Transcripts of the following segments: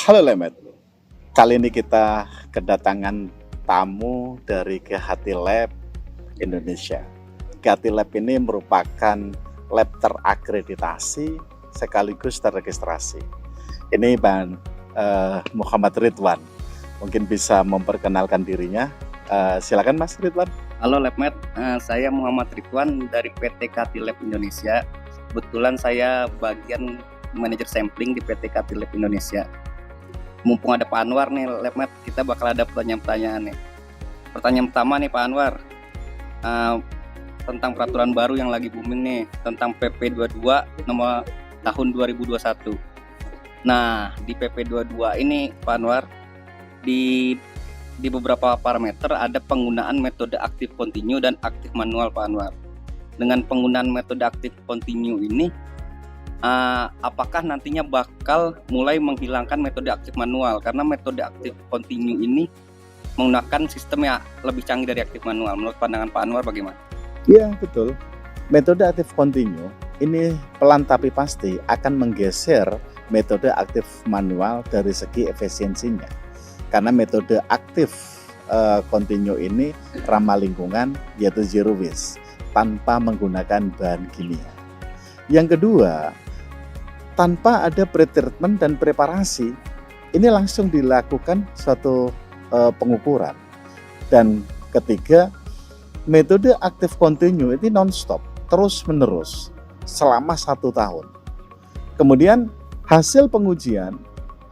Halo Lemet, kali ini kita kedatangan tamu dari Kehati Lab Indonesia. Kehati Lab ini merupakan lab terakreditasi sekaligus terregistrasi. Ini Bang Muhammad Ridwan, mungkin bisa memperkenalkan dirinya. Silakan Mas Ridwan. Halo LabMed, saya Muhammad Ridwan dari PT Kehati Lab Indonesia. Kebetulan saya bagian manajer sampling di PT Kehati Lab Indonesia. Mumpung ada Pak Anwar nih LabMed, kita bakal ada pertanyaan-pertanyaan nih. Pertanyaan pertama nih Pak Anwar, tentang peraturan baru yang lagi booming nih, tentang PP 22 nomor tahun 2021. Nah, di PP 22 ini Pak Anwar, di beberapa parameter ada penggunaan metode aktif kontinu dan aktif manual Pak Anwar. Dengan penggunaan metode aktif kontinu ini, apakah nantinya bakal mulai menghilangkan metode aktif manual? Karena metode aktif kontinu ini menggunakan sistem yang lebih canggih dari aktif manual. Menurut pandangan Pak Anwar bagaimana? Iya betul, metode aktif kontinu ini pelan tapi pasti akan menggeser metode aktif manual dari segi efisiensinya. Karena metode aktif kontinu ini ramah lingkungan, yaitu zero waste, tanpa menggunakan bahan kimia. Yang kedua, tanpa ada pretreatment dan preparasi, ini langsung dilakukan suatu pengukuran. Dan ketiga, metode aktif kontinu ini non-stop, terus-menerus, selama 1 tahun. Kemudian hasil pengujian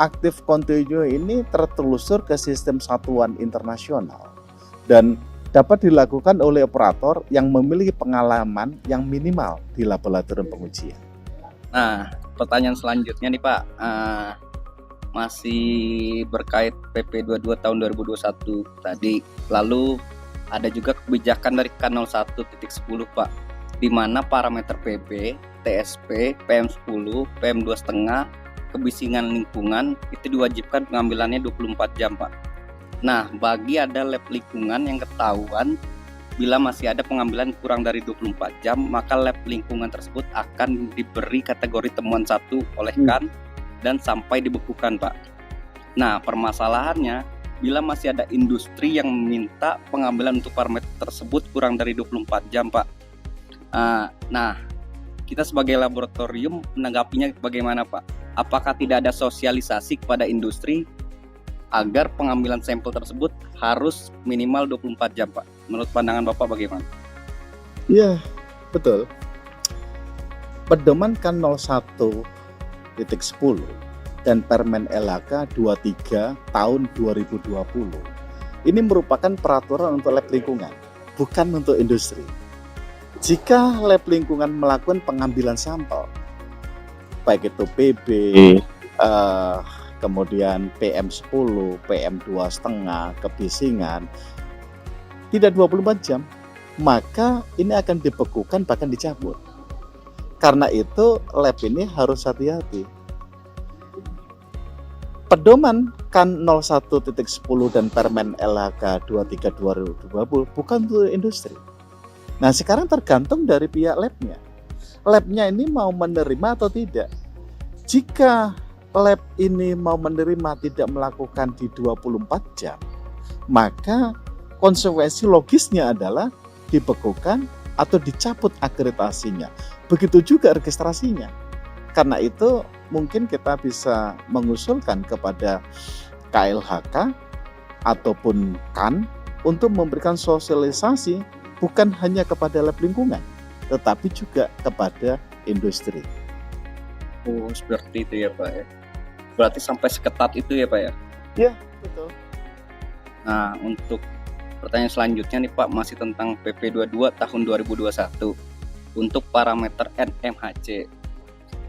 aktif kontinu ini tertelusur ke sistem satuan internasional dan dapat dilakukan oleh operator yang memiliki pengalaman yang minimal di laboratorium pengujian. Nah, pertanyaan selanjutnya nih Pak, masih berkait PP 22 tahun 2021 tadi. Lalu ada juga kebijakan dari K01.10 Pak, di mana parameter PB, TSP, PM10, PM2,5, kebisingan lingkungan itu diwajibkan pengambilannya 24 jam Pak. Nah, bagi ada lab lingkungan yang ketahuan bila masih ada pengambilan kurang dari 24 jam, maka lab lingkungan tersebut akan diberi kategori temuan 1 oleh KAN dan sampai dibekukan Pak. Nah, permasalahannya bila masih ada industri yang meminta pengambilan untuk parameter tersebut kurang dari 24 jam Pak. Nah, kita sebagai laboratorium menanggapinya bagaimana Pak? Apakah tidak ada sosialisasi kepada industri agar pengambilan sampel tersebut harus minimal 24 jam Pak? Menurut pandangan Bapak bagaimana? Iya, betul. Pedoman KAN 01.10 dan Permen LHK 23 tahun 2020 ini merupakan peraturan untuk lab lingkungan, bukan untuk industri. Jika lab lingkungan melakukan pengambilan sampel, baik itu PB, kemudian PM10, PM2,5, kebisingan, tidak 24 jam, maka ini akan dibekukan bahkan dicabut. Karena itu lab ini harus hati-hati. Pedoman KAN 01.10 dan Permen LHK 23 2020 bukan untuk industri. Nah, sekarang tergantung dari pihak labnya. Labnya ini mau menerima atau tidak. Jika lab ini mau menerima tidak melakukan di 24 jam, maka konsekuensi logisnya adalah dibekukan atau dicabut akreditasinya. Begitu juga registrasinya. Karena itu mungkin kita bisa mengusulkan kepada KLHK ataupun KAN untuk memberikan sosialisasi bukan hanya kepada lab lingkungan, tetapi juga kepada industri. Oh, seperti itu ya Pak ya. Berarti sampai seketat itu ya Pak ya? Ya, betul. Nah, untuk pertanyaan selanjutnya nih Pak, masih tentang PP 22 tahun 2021 untuk parameter NMHC.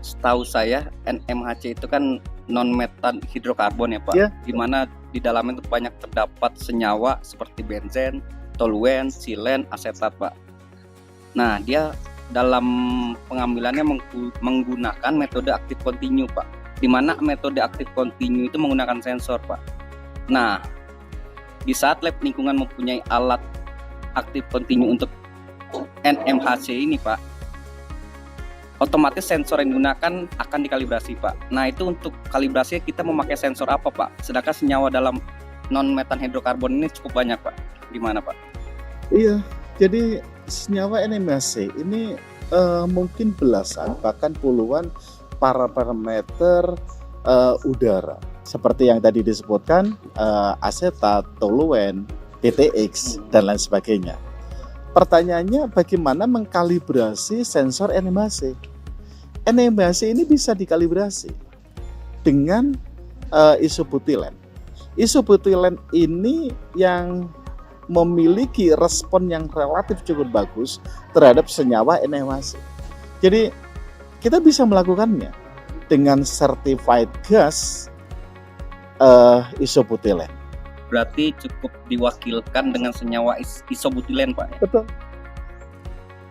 Setahu saya NMHC itu kan non-metan hidrokarbon ya Pak, di mana di dalamnya itu banyak terdapat senyawa seperti benzen, toluen, silen, asetat Pak. Nah, dia dalam pengambilannya menggunakan metode aktif kontinu Pak, di mana metode aktif kontinu itu menggunakan sensor Pak. Nah, di saat lab lingkungan mempunyai alat aktif kontinu untuk NMHC ini Pak, otomatis sensor yang digunakan akan dikalibrasi, Pak. Nah, itu untuk kalibrasi kita memakai sensor apa, Pak? Sedangkan senyawa dalam non-metan hidrokarbon ini cukup banyak, Pak. Gimana, Pak? Iya, jadi senyawa NMHC ini mungkin belasan bahkan puluhan parameter udara. Seperti yang tadi disebutkan asetat, toluen, DTX dan lain sebagainya. Pertanyaannya bagaimana mengkalibrasi sensor NMHC? NMHC ini bisa dikalibrasi dengan isobutilen. Isobutilen ini yang memiliki respon yang relatif cukup bagus terhadap senyawa NMHC. Jadi kita bisa melakukannya dengan certified gas isobutilen. Berarti cukup diwakilkan dengan senyawa isobutilen, Pak. Betul.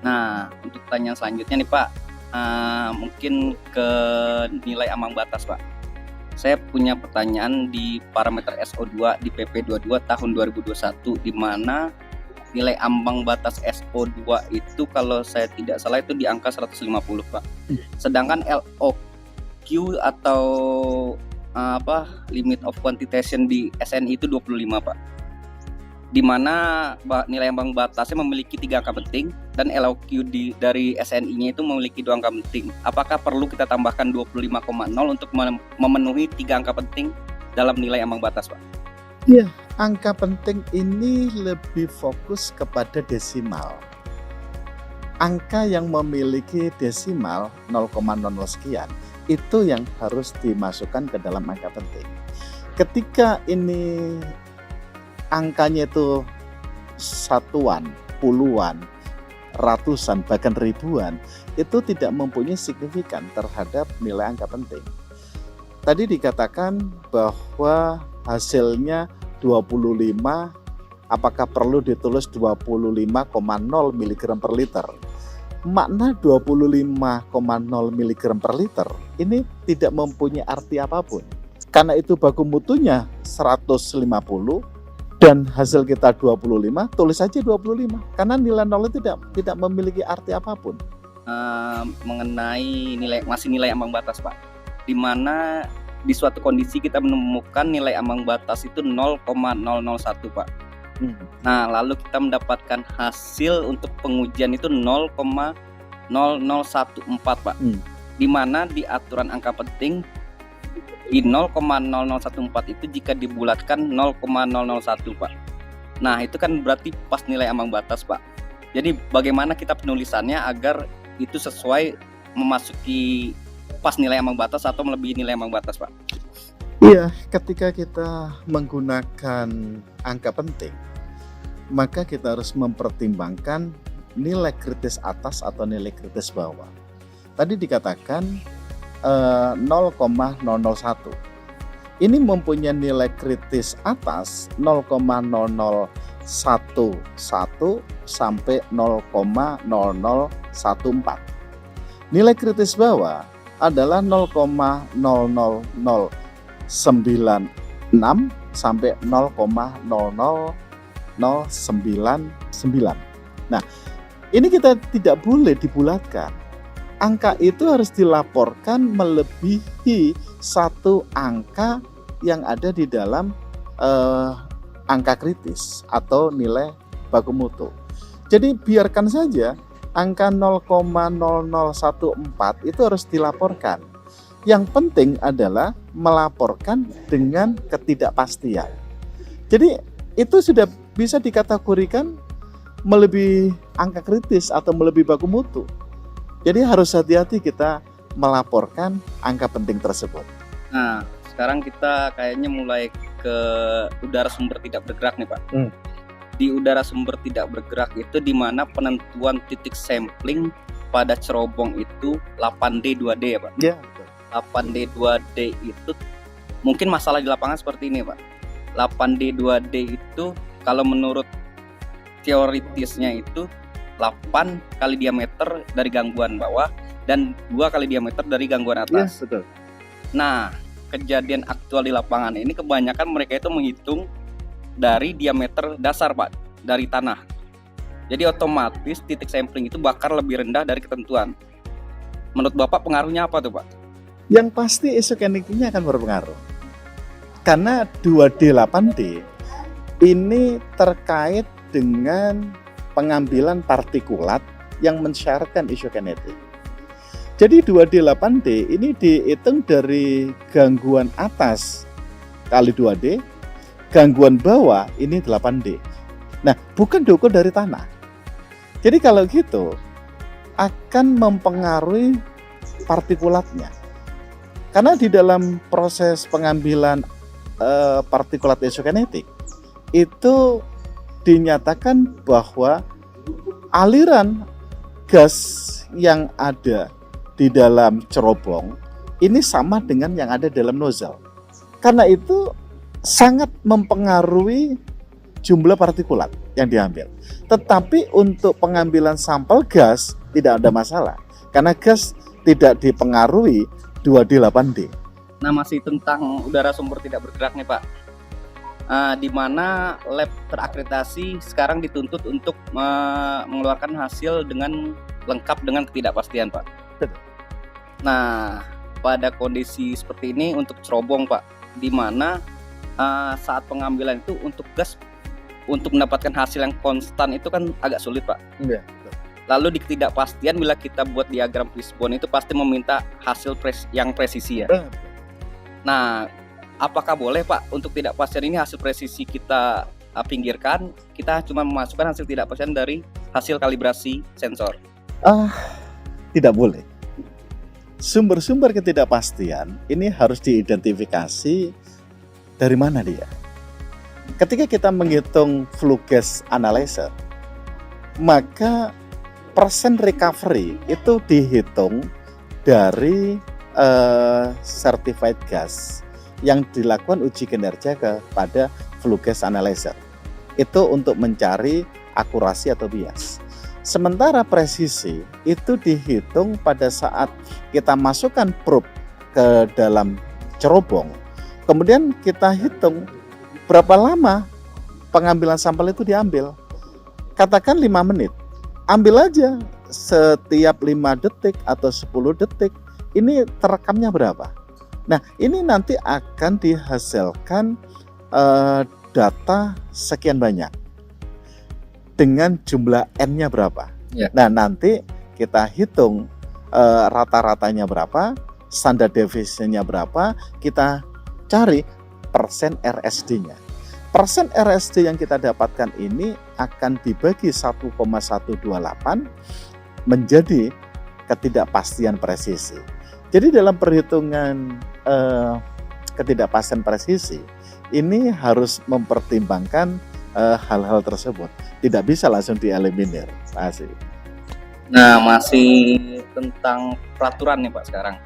Nah, untuk pertanyaan selanjutnya nih, Pak, mungkin ke nilai ambang batas, Pak. Saya punya pertanyaan di parameter SO2 di PP 22 tahun 2021, di mana nilai ambang batas SO2 itu kalau saya tidak salah itu di angka 150, Pak. Sedangkan LOQ atau limit of quantitation di SNI itu 25, Pak. Di mana nilai ambang batasnya memiliki 3 angka penting dan LOQ dari SNI-nya itu memiliki 2 angka penting. Apakah perlu kita tambahkan 25,0 untuk memenuhi 3 angka penting dalam nilai ambang batas, Pak? Iya, angka penting ini lebih fokus kepada desimal. Angka yang memiliki desimal 0,00 sekian itu yang harus dimasukkan ke dalam angka penting. Ketika ini angkanya itu satuan, puluhan, ratusan, bahkan ribuan, itu tidak mempunyai signifikan terhadap nilai angka penting. Tadi dikatakan bahwa hasilnya 25, apakah perlu ditulis 25,0 mg per liter? Makna 25,0 mg per liter ini tidak mempunyai arti apapun. Karena itu baku mutunya 150 dan hasil kita 25, tulis saja 25 karena nilai 0 tidak memiliki arti apapun. Mengenai masih nilai ambang batas, Pak, di mana di suatu kondisi kita menemukan nilai ambang batas itu 0,001, Pak. Nah, lalu kita mendapatkan hasil untuk pengujian itu 0,0014, Pak. Di mana di aturan angka penting di 0,0014 itu jika dibulatkan 0,001, Pak. Nah, itu kan berarti pas nilai ambang batas, Pak. Jadi bagaimana kita penulisannya agar itu sesuai memasuki pas nilai ambang batas atau melebihi nilai ambang batas, Pak? Iya, ketika kita menggunakan angka penting, maka kita harus mempertimbangkan nilai kritis atas atau nilai kritis bawah. Tadi dikatakan 0,001. Ini mempunyai nilai kritis atas 0,0011 sampai 0,0014. Nilai kritis bawah adalah 0,00096 sampai 0,00099. Nah, ini kita tidak boleh dibulatkan. Angka itu harus dilaporkan melebihi satu angka yang ada di dalam angka kritis atau nilai baku mutu. Jadi biarkan saja angka 0,0014 itu harus dilaporkan. Yang penting adalah melaporkan dengan ketidakpastian. Jadi itu sudah bisa dikategorikan melebihi angka kritis atau melebihi baku mutu. Jadi harus hati-hati kita melaporkan angka penting tersebut. Nah, sekarang kita kayaknya mulai ke udara sumber tidak bergerak nih, Pak. Di udara sumber tidak bergerak itu di mana penentuan titik sampling pada cerobong itu 8D2D ya, Pak? Ya. 8D2D itu mungkin masalah di lapangan seperti ini, Pak. 8D2D itu kalau menurut teoritisnya itu 8 kali diameter dari gangguan bawah dan 2 kali diameter dari gangguan atas. Yes, betul. Nah, kejadian aktual di lapangan ini kebanyakan mereka itu menghitung dari diameter dasar, Pak, dari tanah. Jadi otomatis titik sampling itu bakal lebih rendah dari ketentuan. Menurut Bapak pengaruhnya apa tuh Pak? Yang pasti isokinetiknya akan berpengaruh. Karena 2D 8D ini terkait dengan pengambilan partikulat yang mensyaratkan isokinetik. Jadi 2D 8D ini dihitung dari gangguan atas kali 2D, gangguan bawah ini 8D. Nah, bukan diukur dari tanah. Jadi kalau gitu akan mempengaruhi partikulatnya. Karena di dalam proses pengambilan partikulat isokinetik itu dinyatakan bahwa aliran gas yang ada di dalam cerobong ini sama dengan yang ada dalam nozzle. Karena itu sangat mempengaruhi jumlah partikulat yang diambil. Tetapi untuk pengambilan sampel gas tidak ada masalah. Karena gas tidak dipengaruhi 2D 8D. Nah, masih tentang udara sumber tidak bergerak nih Pak. Di mana lab terakreditasi sekarang dituntut untuk mengeluarkan hasil dengan lengkap dengan ketidakpastian Pak. Betul. Nah, pada kondisi seperti ini untuk cerobong Pak, di mana saat pengambilan itu untuk gas untuk mendapatkan hasil yang konstan itu kan agak sulit Pak. Iya. Lalu di ketidakpastian bila kita buat diagram fishbone itu pasti meminta hasil yang presisi ya. Nah, apakah boleh Pak untuk ketidakpastian ini hasil presisi kita pinggirkan, kita cuma memasukkan hasil ketidakpastian dari hasil kalibrasi sensor? Tidak boleh. Sumber-sumber ketidakpastian ini harus diidentifikasi dari mana dia. Ketika kita menghitung flue gas analyzer, maka persen recovery itu dihitung dari certified gas yang dilakukan uji kinerja kepada flue gas analyzer. Itu untuk mencari akurasi atau bias. Sementara presisi itu dihitung pada saat kita masukkan probe ke dalam cerobong. Kemudian kita hitung berapa lama pengambilan sampel itu diambil. Katakan 5 menit. Ambil aja setiap 5 detik atau 10 detik, ini terekamnya berapa. Nah, ini nanti akan dihasilkan data sekian banyak dengan jumlah N-nya berapa. Ya. Nah, nanti kita hitung rata-ratanya berapa, standar deviasinya berapa, kita cari persen RSD-nya. Persen RSD yang kita dapatkan ini akan dibagi 1,128 menjadi ketidakpastian presisi. Jadi dalam perhitungan ketidakpastian presisi ini harus mempertimbangkan hal-hal tersebut. Tidak bisa langsung dieliminir. Nah, masih tentang peraturan nih Pak sekarang.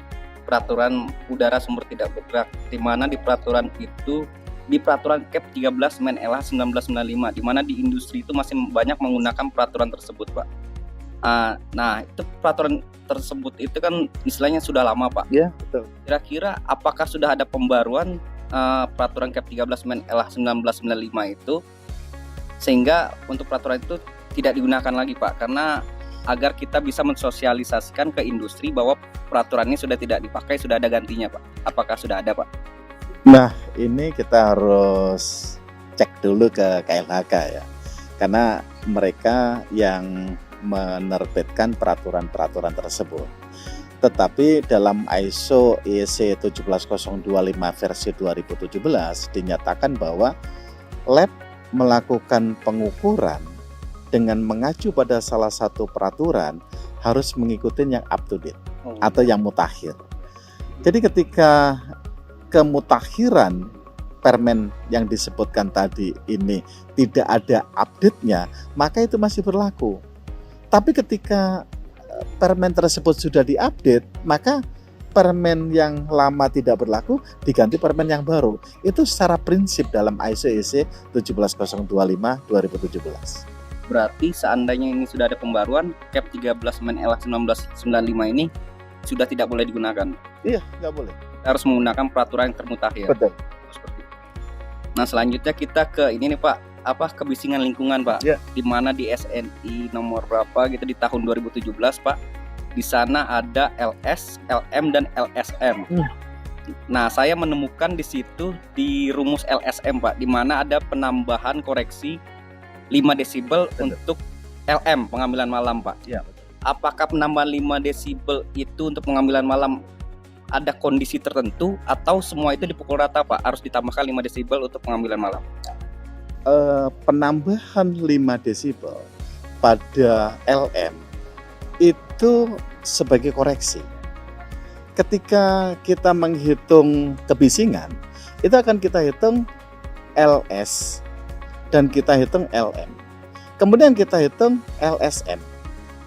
Peraturan udara sumber tidak bergerak, di mana di peraturan itu di peraturan CAP 13 Men-LH 1995, di mana di industri itu masih banyak menggunakan peraturan tersebut Pak. Nah, itu peraturan tersebut itu kan istilahnya sudah lama Pak. Ya, betul. Kira-kira apakah sudah ada pembaruan peraturan CAP 13 Men-LH 1995 itu sehingga untuk peraturan itu tidak digunakan lagi Pak, karena agar kita bisa mensosialisasikan ke industri bahwa peraturan ini sudah tidak dipakai, sudah ada gantinya Pak. Apakah sudah ada Pak? Nah, ini kita harus cek dulu ke KLHK ya. Karena mereka yang menerbitkan peraturan-peraturan tersebut. Tetapi dalam ISO IEC 17025 versi 2017 dinyatakan bahwa lab melakukan pengukuran dengan mengacu pada salah satu peraturan harus mengikuti yang up to date atau yang mutakhir. Jadi ketika kemutakhiran permen yang disebutkan tadi ini tidak ada update-nya, maka itu masih berlaku. Tapi ketika permen tersebut sudah diupdate, maka permen yang lama tidak berlaku diganti permen yang baru. Itu secara prinsip dalam ISO IEC 17025 2017. Berarti seandainya ini sudah ada pembaruan, CAP 13 Men-LH 1995 ini sudah tidak boleh digunakan. Iya, nggak boleh. Harus menggunakan peraturan yang termutakhir. Betul. Seperti itu. Nah, selanjutnya kita ke ini nih Pak, kebisingan lingkungan Pak. Ya. Di mana di SNI nomor berapa gitu di tahun 2017 Pak, Di sana ada LS, LM dan LSM. Nah, saya menemukan di situ di rumus LSM, Pak, di mana ada penambahan koreksi 5 desibel untuk LM pengambilan malam, Pak. Ya. Apakah penambahan 5 desibel itu untuk pengambilan malam ada kondisi tertentu atau semua itu dipukul rata, Pak? Harus ditambahkan 5 desibel untuk pengambilan malam. Penambahan 5 desibel pada LM itu sebagai koreksi. Ketika kita menghitung kebisingan, itu akan kita hitung LS dan kita hitung LM. Kemudian kita hitung LSM.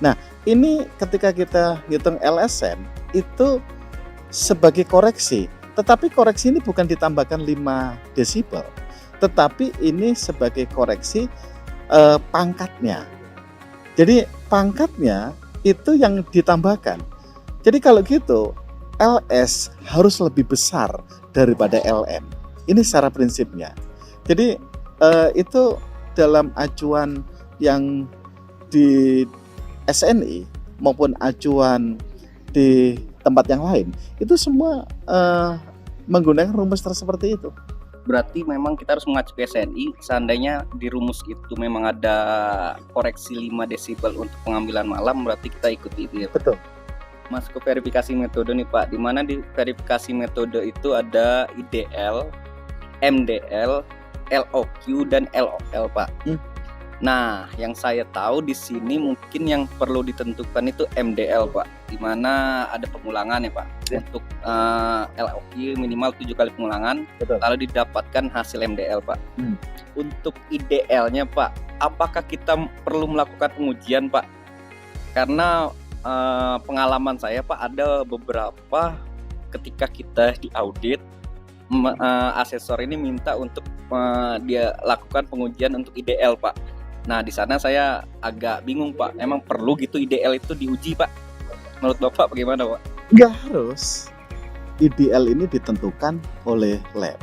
Nah, ini ketika kita hitung LSM itu sebagai koreksi. Tetapi koreksi ini bukan ditambahkan 5 desibel, tetapi ini sebagai koreksi pangkatnya. Jadi pangkatnya itu yang ditambahkan. Jadi kalau gitu LS harus lebih besar daripada LM. Ini secara prinsipnya. Jadi itu dalam acuan yang di SNI maupun acuan di tempat yang lain, itu semua menggunakan rumus seperti itu. Berarti memang kita harus mengacu ke SNI. Seandainya di rumus itu memang ada koreksi 5 desibel untuk pengambilan malam, berarti kita ikuti itu ya, Pak? Betul. Masuk ke verifikasi metode nih, Pak. Di mana di verifikasi metode itu ada IDL, MDL, LOQ dan LOL, Pak. Nah, yang saya tahu di sini mungkin yang perlu ditentukan itu MDL, Pak. Di mana ada pengulangan ya, Pak. Untuk LOQ minimal 7 kali pengulangan. Betul. Lalu didapatkan hasil MDL, Pak. Untuk IDL-nya, Pak, apakah kita perlu melakukan pengujian, Pak? Karena pengalaman saya, Pak, ada beberapa ketika kita diaudit, asesor ini minta untuk dia lakukan pengujian untuk IDL, Pak. Nah, di sana saya agak bingung, Pak. Emang perlu gitu IDL itu diuji, Pak? Menurut Bapak bagaimana, Pak? Nggak harus. IDL ini ditentukan oleh lab.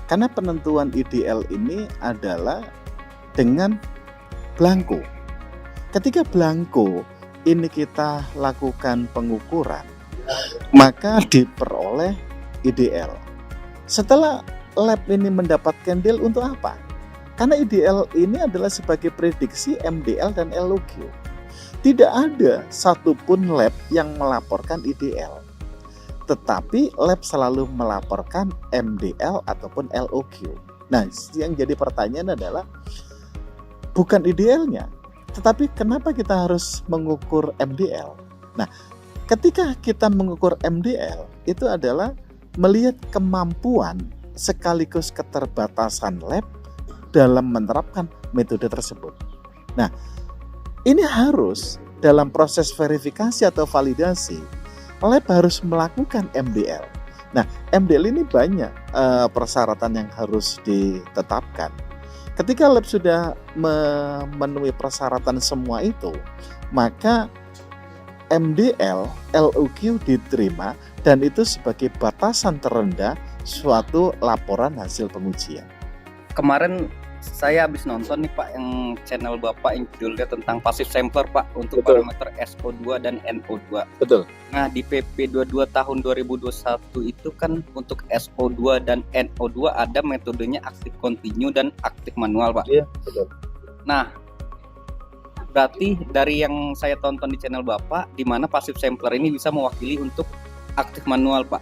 Karena penentuan IDL ini adalah dengan belangko. Ketika belangko ini kita lakukan pengukuran, maka diperoleh IDL. Setelah lab ini mendapatkan DL untuk apa? Karena IDL ini adalah sebagai prediksi MDL dan LOQ. Tidak ada satupun lab yang melaporkan IDL. Tetapi lab selalu melaporkan MDL ataupun LOQ. Nah, yang jadi pertanyaan adalah bukan IDL-nya, tetapi kenapa kita harus mengukur MDL? Nah, ketika kita mengukur MDL, itu adalah melihat kemampuan sekaligus keterbatasan lab dalam menerapkan metode tersebut. Nah, ini harus dalam proses verifikasi atau validasi, lab harus melakukan MDL. Nah, MDL ini banyak persyaratan yang harus ditetapkan. Ketika lab sudah memenuhi persyaratan semua itu, maka MDL, LOQ diterima dan itu sebagai batasan terendah suatu laporan hasil pengujian. Kemarin Saya habis nonton nih, Pak, yang channel Bapak yang judulnya tentang passive sampler, Pak, untuk Betul. parameter SO2 dan NO2. Betul. Nah, di PP 22 tahun 2021 itu kan untuk SO2 dan NO2 ada metodenya aktif kontinu dan aktif manual, Pak. Iya, betul. Nah, berarti dari yang saya tonton di channel Bapak, di mana passive sampler ini bisa mewakili untuk aktif manual, Pak.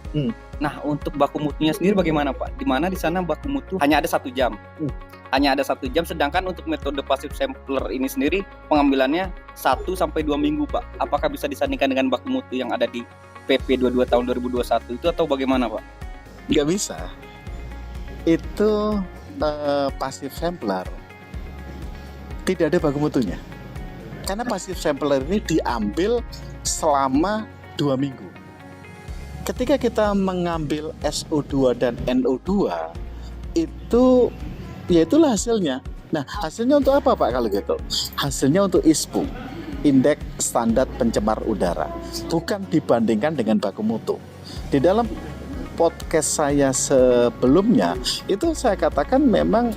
Nah, untuk baku mutunya sendiri bagaimana, Pak? Di mana di sana baku mutu hanya ada 1 jam. Hanya ada 1 jam, sedangkan untuk metode passive sampler ini sendiri pengambilannya 1-2 minggu, Pak. Apakah bisa disandingkan dengan baku mutu yang ada di PP 22 tahun 2021 itu atau bagaimana, Pak? Nggak bisa. Itu passive sampler tidak ada baku mutunya. Karena passive sampler ini diambil selama 2 minggu. Ketika kita mengambil SO2 dan NO2 itu ya itulah hasilnya. Nah, hasilnya untuk apa, Pak, kalau gitu? Hasilnya untuk ISPU, Indeks Standar Pencemar Udara, bukan dibandingkan dengan baku mutu. Di dalam podcast saya sebelumnya itu saya katakan memang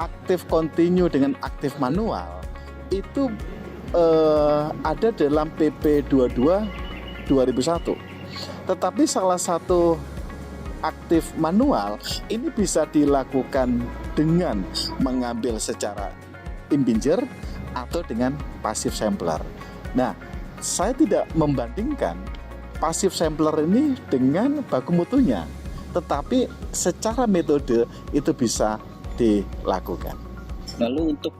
aktif kontinu dengan aktif manual itu ada dalam PP 22 2001. Tetapi salah satu aktif manual ini bisa dilakukan dengan mengambil secara imbinger atau dengan passive sampler. Nah, saya tidak membandingkan passive sampler ini dengan baku mutunya, tetapi secara metode itu bisa dilakukan. Lalu untuk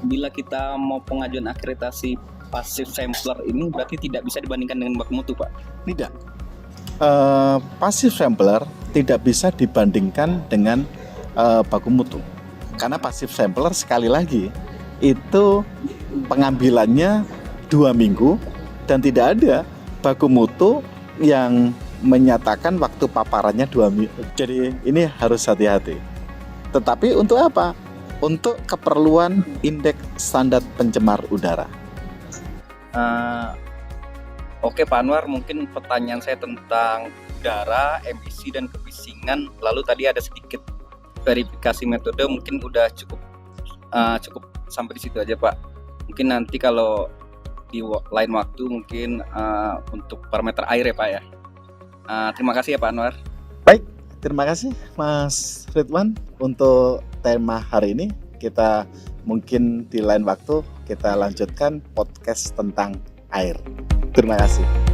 bila kita mau pengajuan akreditasi passive sampler ini berarti tidak bisa dibandingkan dengan baku mutu, Pak? Tidak. Passive sampler tidak bisa dibandingkan dengan baku mutu. Karena passive sampler sekali lagi itu pengambilannya 2 minggu dan tidak ada baku mutu yang menyatakan waktu paparannya 2 minggu. Jadi ini harus hati-hati. Tetapi untuk apa? Untuk keperluan indeks standar pencemar udara. Oke Pak Anwar, mungkin pertanyaan saya tentang udara, emisi dan kebisingan. Lalu tadi ada sedikit verifikasi metode, mungkin udah cukup sampai di situ aja Pak. Mungkin nanti kalau di lain waktu mungkin untuk parameter air ya Pak ya. Terima kasih ya Pak Anwar. Baik, terima kasih Mas Ridwan untuk tema hari ini. Kita mungkin di lain waktu kita lanjutkan podcast tentang air. Terima kasih.